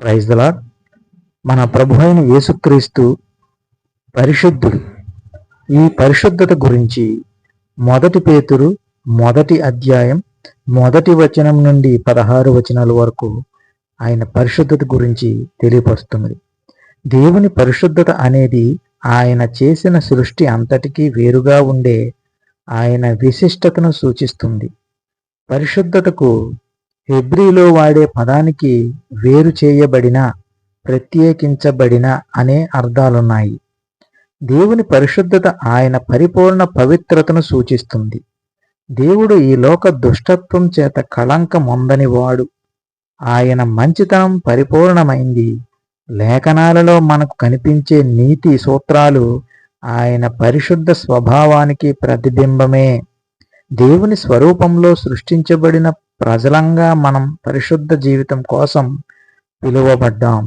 Praise the lord. మన ప్రభు అయిన యేసుక్రీస్తు పరిశుద్ధుడు. ఈ పరిశుద్ధత గురించి 1 పేతురు 1 అధ్యాయం 1 వచనం నుండి 16 వచనాల వరకు ఆయన పరిశుద్ధత గురించి తెలియపరుస్తున్నది. దేవుని పరిశుద్ధత అనేది ఆయన చేసిన సృష్టి అంతటికీ వేరుగా ఉండే ఆయన విశిష్టతను సూచిస్తుంది. పరిశుద్ధతకు హెబ్రీలో వాడే పదానికి వేరు చేయబడిన, ప్రత్యేకించబడిన అనే అర్థాలున్నాయి. దేవుని పరిశుద్ధత ఆయన పరిపూర్ణ పవిత్రతను సూచిస్తుంది. దేవుడు ఈ లోక దుష్టత్వం చేత కళంకమొందని వాడు. ఆయన మంచితనం పరిపూర్ణమైంది. లేఖనాలలో మనకు కనిపించే నీతి సూత్రాలు ఆయన పరిశుద్ధ స్వభావానికి ప్రతిబింబమే. దేవుని స్వరూపంలో సృష్టించబడిన ప్రజలంగా మనం పరిశుద్ధ జీవితం కోసం పిలువబడ్డాం.